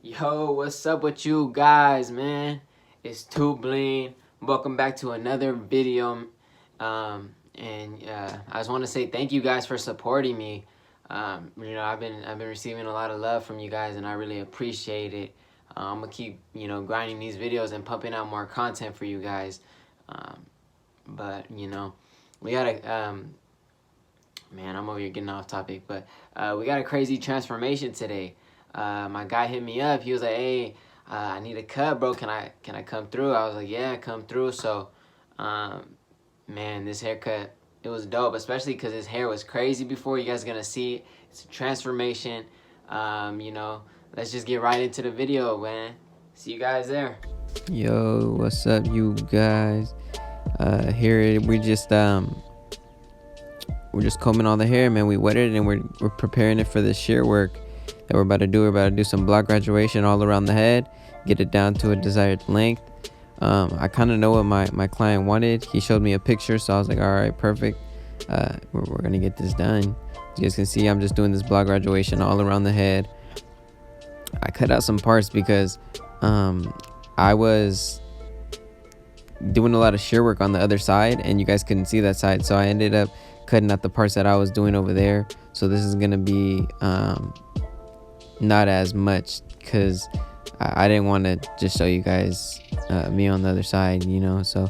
Yo, what's up with you guys, man? It's Too Bling. Welcome back to another video. I just want to say thank you guys for supporting me. I've been receiving a lot of love from you guys, and I really appreciate it. I'm gonna keep grinding these videos and pumping out more content for you guys. We gotta man, I'm over here getting off topic, but we got a crazy transformation today. My guy hit me up. He was like, "Hey, I need a cut, bro. Can I come through?" I was like, "Yeah, come through." So, man, this haircut, it was dope, especially because his hair was crazy before. You guys are gonna see it. It's a transformation. Let's just get right into the video, man. See you guys there. Yo, what's up, you guys? Here we're just combing all the hair, man. We wetted it and we're preparing it for the shear work that we're about to do. We're about to do some block graduation all around the head, get it down to a desired length. I kind of know what my client wanted. He showed me a picture, so I was like, all right, perfect. We're gonna get this done. As you guys can see, I'm just doing this block graduation all around the head. I cut out some parts because I was doing a lot of shear work on the other side and you guys couldn't see that side, so I ended up cutting out the parts that I was doing over there. So this is gonna be not as much because I didn't want to just show you guys me on the other side, so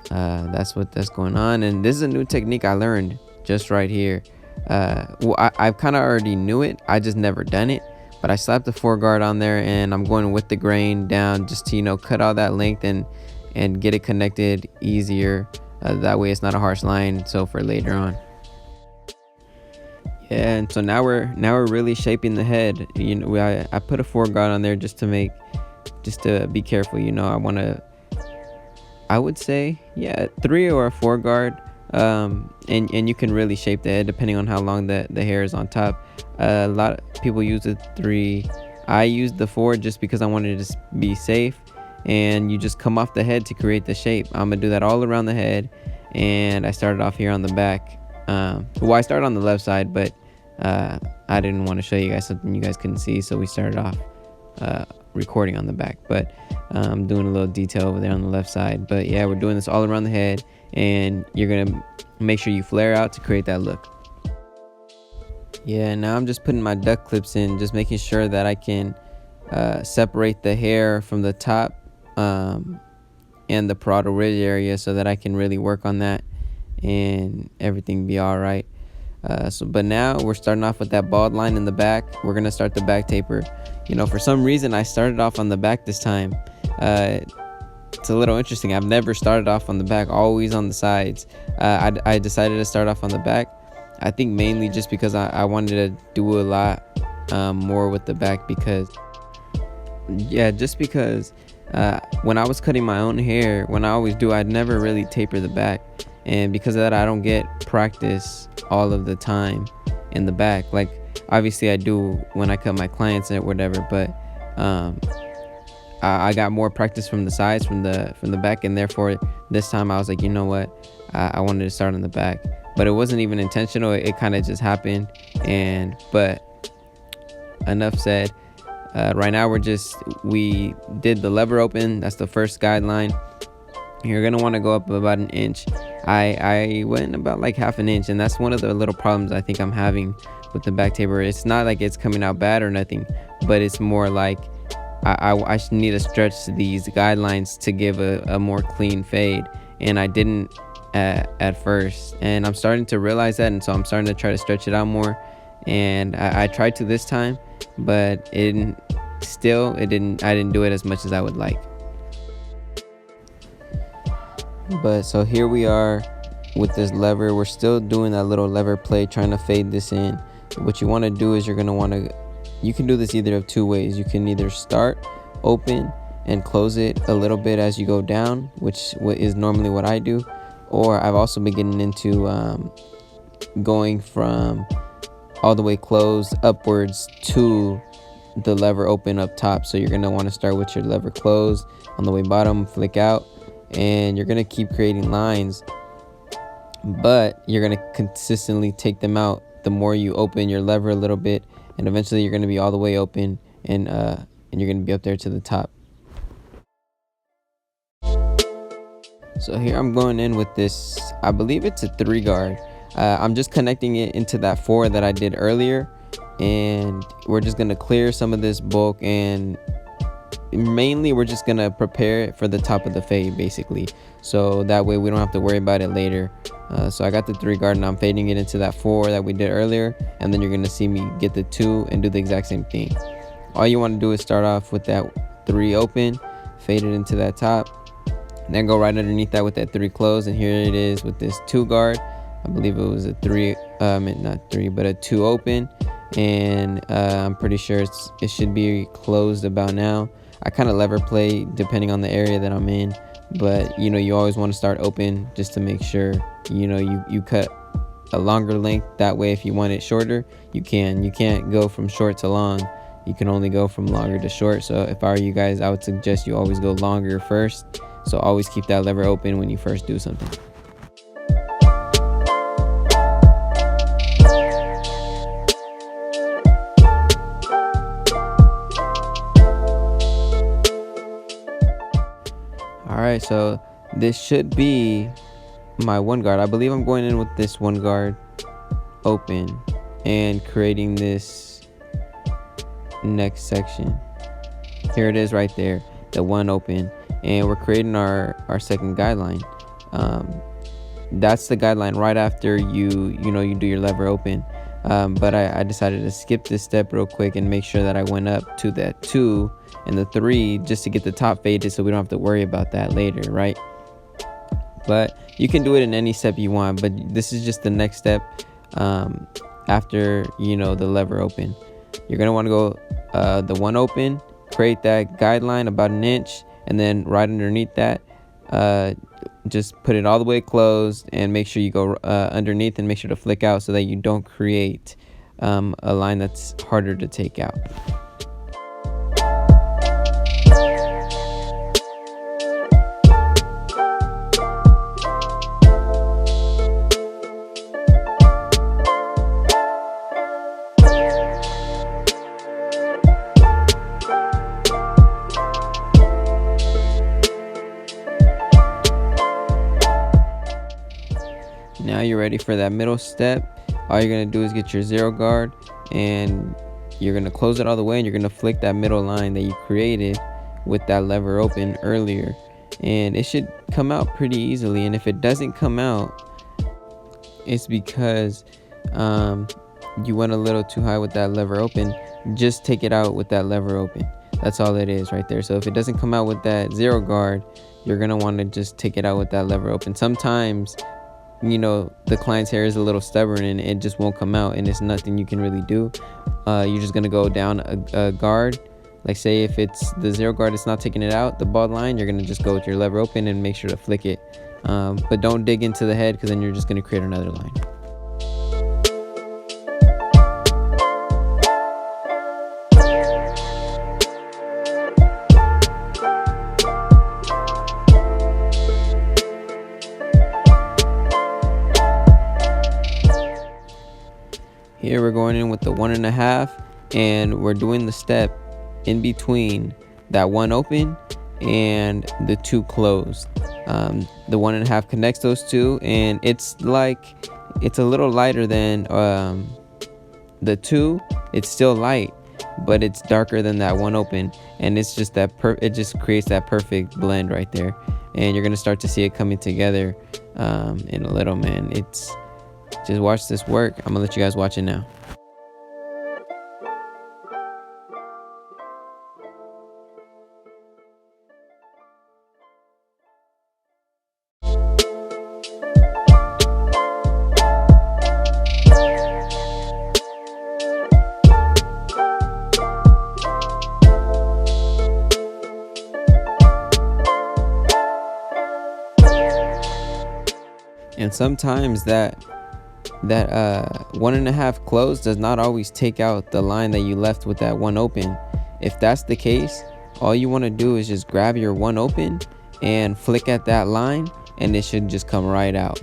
that's that's going on. And this is a new technique I learned just right here. I kind of already knew it, I just never done it, but I slapped the foreguard on there and I'm going with the grain down just to cut all that length and get it connected easier. That way it's not a harsh line, so for later on. Yeah, and so now we're really shaping the head. I put a foreguard on there just to be careful. I would say 3 or a foreguard, and you can really shape the head depending on how long the hair is on top. A lot of people use the 3. I used the 4 just because I wanted to be safe. And you just come off the head to create the shape. I'm gonna do that all around the head, and I started off here on the back. I started on the left side, but I didn't want to show you guys something you guys couldn't see, so we started off recording on the back. But I'm doing a little detail over there on the left side. But yeah, we're doing this all around the head, and you're gonna make sure you flare out to create that look. Yeah, now I'm just putting my duck clips in, just making sure that I can separate the hair from the top and the parietal ridge area, so that I can really work on that and everything be all right. But now we're starting off with that bald line in the back. We're gonna start the back taper. For some reason I started off on the back this time. It's a little interesting. I've never started off on the back, always on the sides. I decided to start off on the back, I think mainly just because I wanted to do a lot more with the back, because when I was cutting my own hair, when I always do, I'd never really taper the back, and because of that I don't get practice all of the time in the back. Like obviously I do when I cut my clients or whatever, but I got more practice from the sides, from the back, and therefore this time I was like, you know what, I wanted to start on the back. But it wasn't even intentional, it kind of just happened. But enough said. Right now we did the lever open. That's the first guideline. You're gonna want to go up about an inch. I went about like half an inch, and that's one of the little problems I think I'm having with the back taper. It's not like it's coming out bad or nothing, but it's more like I need to stretch these guidelines to give a more clean fade, and I didn't at first, and I'm starting to realize that, and so I'm starting to try to stretch it out more. And I tried to this time, but I didn't do it as much as I would like. But so here we are with this lever. We're still doing that little lever play, trying to fade this in. What you want to do is you can do this either of 2 ways. You can either start open and close it a little bit as you go down, which is normally what I do. Or I've also been getting into going from all the way closed upwards to the lever open up top. So you're going to want to start with your lever closed on the way bottom, flick out, and you're going to keep creating lines, but you're going to consistently take them out the more you open your lever a little bit, and eventually you're going to be all the way open and and you're going to be up there to the top. So here I'm going in with this, I believe it's a 3 guard. I'm just connecting it into that 4 that I did earlier, and we're just going to clear some of this bulk, and mainly we're just going to prepare it for the top of the fade basically, so that way we don't have to worry about it later. So I got the 3 guard and I'm fading it into that 4 that we did earlier, and then you're going to see me get the 2 and do the exact same thing. All you want to do is start off with that 3 open, fade it into that top, then go right underneath that with that 3 closed, and here it is with this 2 guard. I believe it was a 3, not 3, but a 2 open, and I'm pretty sure it should be closed about now. I kind of lever play depending on the area that I'm in, but you always want to start open just to make sure you cut a longer length. That way if you want it shorter, you can't go from short to long. You can only go from longer to short. So if I were you guys, I would suggest you always go longer first. So always keep that lever open when you first do something. Alright, so this should be my 1 guard. I believe I'm going in with this 1 guard open and creating this next section. Here it is right there, the 1 open, and we're creating our second guideline. That's the guideline right after you do your lever open. But I decided to skip this step real quick and make sure that I went up to that 2 and the 3 just to get the top faded, so we don't have to worry about that later, right? But you can do it in any step you want, but this is just the next step after the lever open. You're gonna want to go the 1 open, create that guideline about 1 inch, and then right underneath that just put it all the way closed, and make sure you go underneath and make sure to flick out so that you don't create a line that's harder to take out. Now you're ready for that middle step. All you're going to do is get your 0 guard, and you're going to close it all the way, and you're going to flick that middle line that you created with that lever open earlier, and it should come out pretty easily. And if it doesn't come out, it's because you went a little too high with that lever open. Just take it out with that lever open. That's all it is right there. So if it doesn't come out with that 0 guard, you're going to want to just take it out with that lever open. Sometimes the client's hair is a little stubborn and it just won't come out, and it's nothing you can really do. You're just gonna go down a guard. Like say if it's the 0 guard, it's not taking it out, the bald line, you're gonna just go with your lever open and make sure to flick it. But don't dig into the head, because then you're just gonna create another line. Here we're going in with the 1.5, and we're doing the step in between that 1 open and the 2 closed. The 1.5 connects those 2, and it's a little lighter than the 2. It's still light, but it's darker than that 1 open, and it's just that it just creates that perfect blend right there. And you're gonna start to see it coming together in a little, man. Just watch this work. I'm gonna let you guys watch it now. And sometimes that 1.5 close does not always take out the line that you left with that 1 open. If that's the case, all you want to do is just grab your 1 open and flick at that line, and it should just come right out.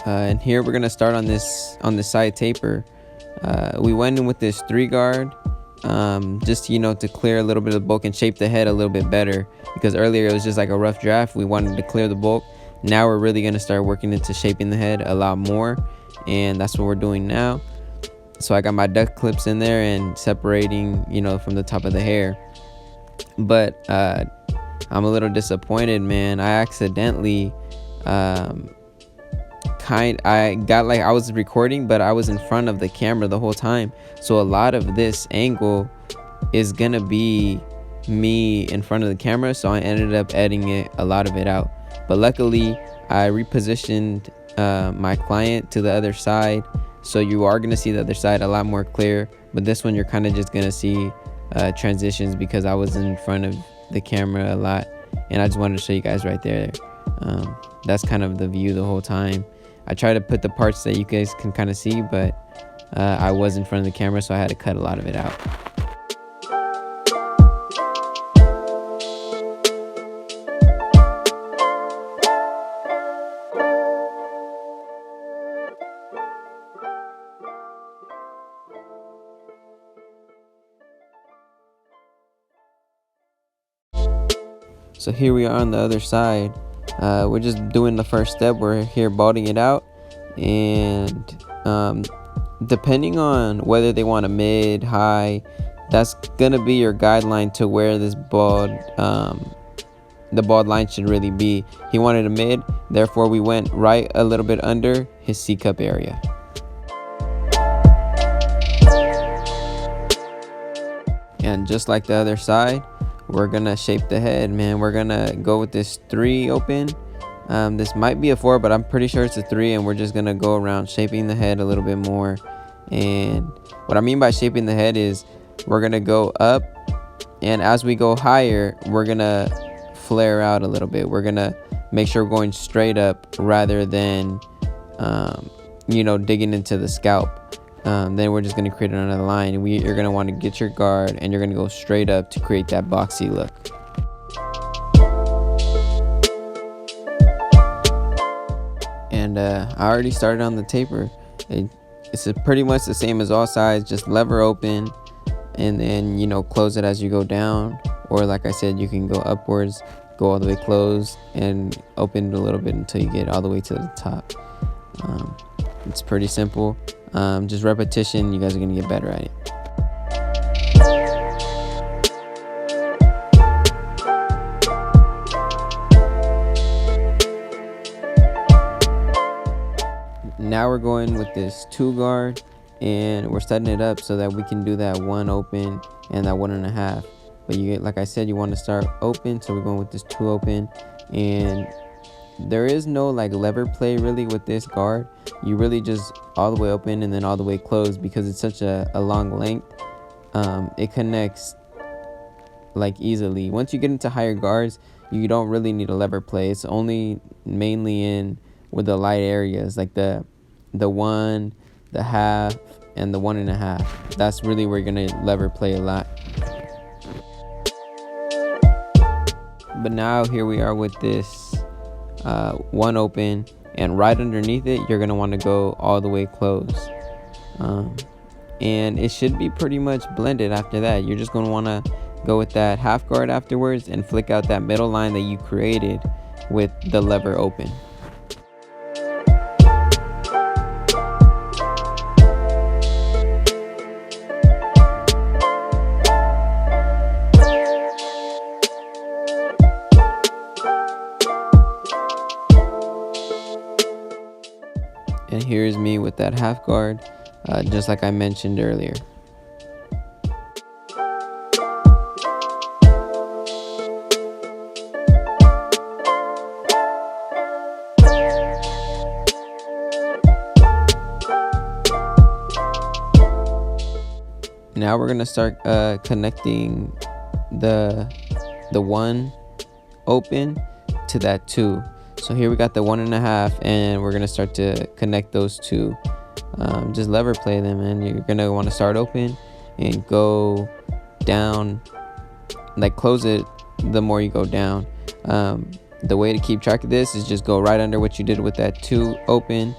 And here we're gonna start on the side taper. We went in with this 3 guard, just to clear a little bit of the bulk and shape the head a little bit better, because earlier it was just like a rough draft. We wanted to clear the bulk. Now we're really gonna start working into shaping the head a lot more, and that's what we're doing now. So I got my duck clips in there and separating from the top of the hair. But I'm a little disappointed, man. I accidentally I was recording, but I was in front of the camera the whole time, so a lot of this angle is gonna be me in front of the camera, so I ended up editing a lot of it out. But luckily I repositioned my client to the other side, so you are gonna see the other side a lot more clear, but this one you're kind of just gonna see transitions because I was in front of the camera a lot, and I just wanted to show you guys right there. That's kind of the view the whole time. I try to put the parts that you guys can kind of see, but I was in front of the camera, so I had to cut a lot of it out. So here we are on the other side. We're just doing the first step. We're here balding it out, and depending on whether they want a mid, high, that's gonna be your guideline to where this the bald line should really be. He wanted a mid, therefore we went right a little bit under his C cup area. And just like the other side, we're gonna shape the head, man. We're gonna go with this 3 open. This might be a 4, but I'm pretty sure it's a 3, and we're just gonna go around shaping the head a little bit more. And what I mean by shaping the head is we're gonna go up, and as we go higher, we're gonna flare out a little bit. We're gonna make sure we're going straight up rather than digging into the scalp. Then we're just going to create another line, and you're going to want to get your guard, and you're going to go straight up to create that boxy look. And I already started on the taper. It's pretty much the same as all sides, just lever open, and then close it as you go down, or like I said, you can go upwards, go all the way closed, and open it a little bit until you get all the way to the top. It's pretty simple. Just repetition, you guys are gonna get better at it. Now we're going with this 2 guard, and we're setting it up so that we can do that 1 open and that 1.5. But like I said, you want to start open, so we're going with this 2 open, and there is no like lever play really with this guard. You really just all the way open and then all the way closed, because it's such a long length. It connects like easily. Once you get into higher guards, you don't really need a lever play. It's only mainly in with the light areas, like the 1, the half, and the 1.5. That's really where you're gonna lever play a lot. But now here we are with this 1 open, and right underneath it you're gonna want to go all the way closed, and it should be pretty much blended. After that, you're just gonna want to go with that half guard afterwards and flick out that middle line that you created with the lever open. And here's me with that half guard, just like I mentioned earlier. Now we're gonna start connecting the 1 open to that 2. So here we got the 1.5, and we're gonna start to connect those 2. Just lever play them, and you're gonna want to start open and go down, like close it the more you go down. The way to keep track of this is just go right under what you did with that 2 open,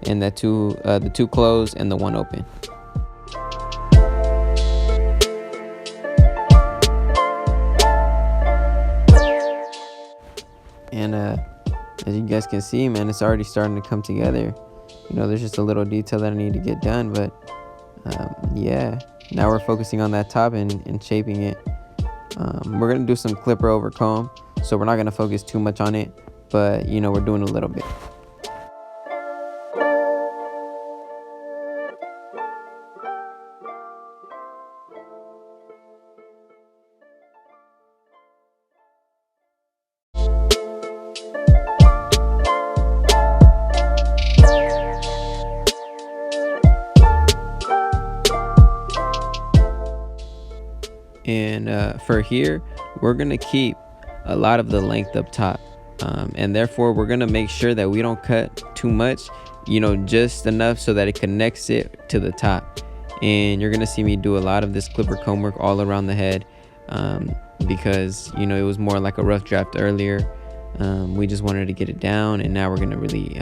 and the two closed and the one open. And as you guys can see, man, it's already starting to come together. There's just a little detail that I need to get done, but yeah, now we're focusing on that top and shaping it. We're gonna do some clipper over comb, so we're not gonna focus too much on it, but we're doing a little bit. And for here, we're gonna keep a lot of the length up top, and therefore we're gonna make sure that we don't cut too much, just enough so that it connects it to the top. And you're gonna see me do a lot of this clipper comb work all around the head, because it was more like a rough draft earlier. We just wanted to get it down, and now we're gonna really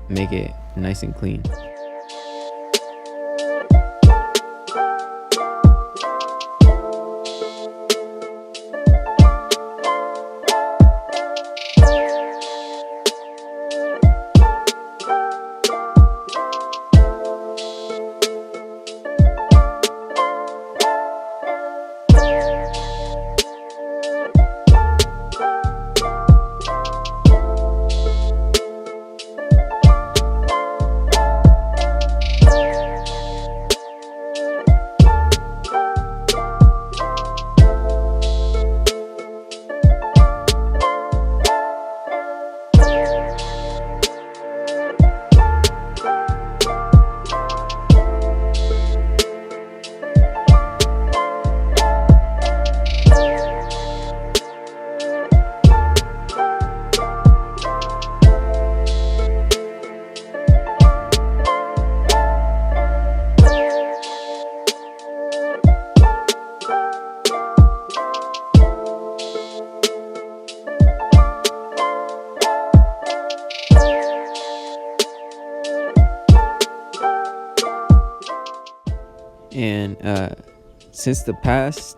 make it nice and clean. And since the past,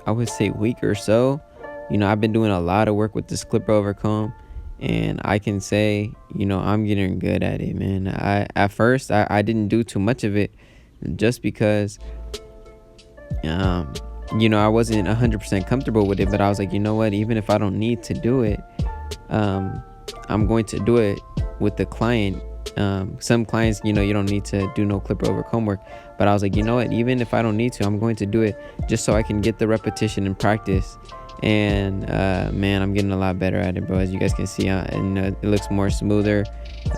I would say, week or so, I've been doing a lot of work with this clipper over comb, and I can say, I'm getting good at it, man. At first I didn't do too much of it, just because I wasn't 100% comfortable with it. But I was like, you know what, even if I don't need to do it, I'm going to do it with the client. Some clients, you don't need to do no clipper over comb work, but I was like, you know what, even if I don't need to, I'm going to do it just so I can get the repetition and practice. And man, I'm getting a lot better at it, bro. As you guys can see, it looks more smoother,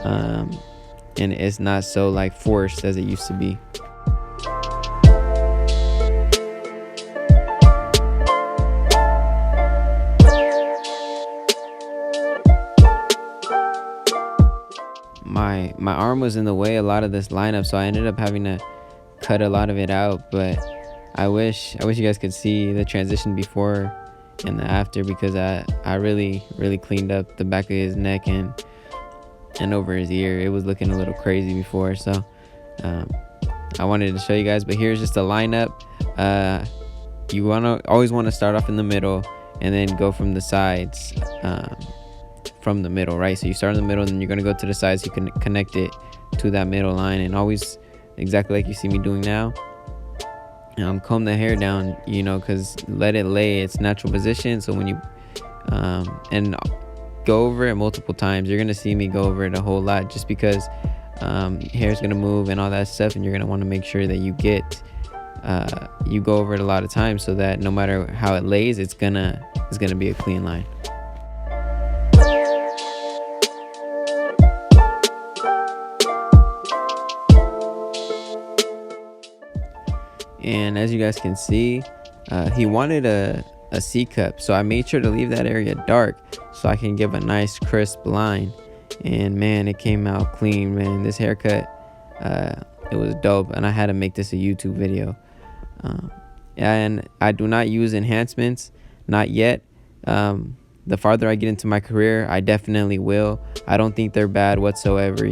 and it's not so like forced as it used to be. My arm was in the way a lot of this lineup, so I ended up having to cut a lot of it out. But I wish you guys could see the transition before and the after, because I really cleaned up the back of his neck and over his ear. It was looking a little crazy before, so I wanted to show you guys. But here's just a lineup. You always want to start off in the middle and then go from the sides, from the middle, right? So you start in the middle, and then you're going to go to the sides. You can connect it to that middle line, and always exactly like you see me doing now. Comb the hair down, because let it lay its natural position. So when you and go over it multiple times. You're gonna see me go over it a whole lot, just because hair's gonna move and all that stuff, and you're gonna want to make sure that you go over it a lot of times, so that no matter how it lays, it's gonna be a clean line. And as you guys can see, he wanted a C cup, so I made sure to leave that area dark so I can give a nice crisp line. And man, it came out clean, man. This haircut, it was dope, and I had to make this a YouTube video. And I do not use enhancements, not yet. The farther I get into my career, I definitely will. I don't think they're bad whatsoever,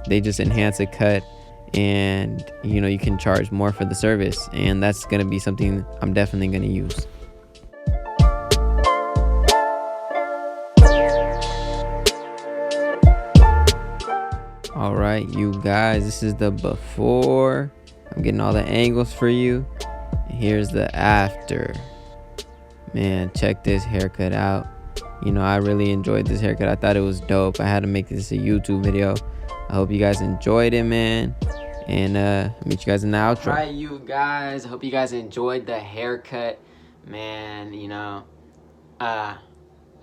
They just enhance a cut, and you can charge more for the service, and that's gonna be something I'm definitely gonna use. All right, you guys, this is the before. I'm getting all the angles for you, and here's the after. Man, check this haircut out. I really enjoyed this haircut. I thought it was dope. I had to make this a YouTube video. I hope you guys enjoyed it, man. And meet you guys in the outro. All right, you guys. Hope you guys enjoyed the haircut, man. I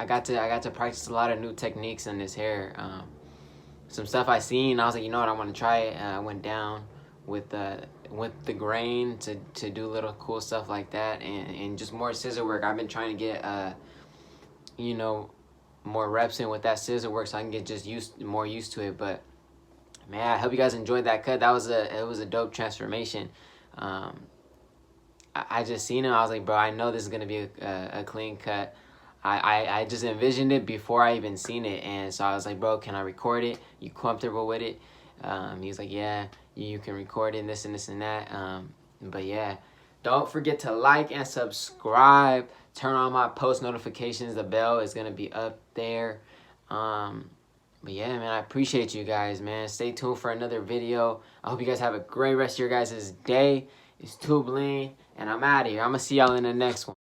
got to practice a lot of new techniques in this hair. Some stuff I seen, I was like, you know what, I want to try it. I went down with the grain to do little cool stuff like that, and just more scissor work. I've been trying to get more reps in with that scissor work so I can get more used to it. But man, I hope you guys enjoyed that cut. It was a dope transformation. I just seen it. I was like, bro, I know this is gonna be a clean cut. I just envisioned it before I even seen it, and so I was like, bro, can I record it? You comfortable with it? He's like, yeah, you can record it, and this and this and that. But yeah, don't forget to like and subscribe. Turn on my post notifications. The bell is gonna be up there. But yeah, man, I appreciate you guys, man. Stay tuned for another video. I hope you guys have a great rest of your guys' day. It's Tubelin, and I'm out of here. I'm gonna see y'all in the next one.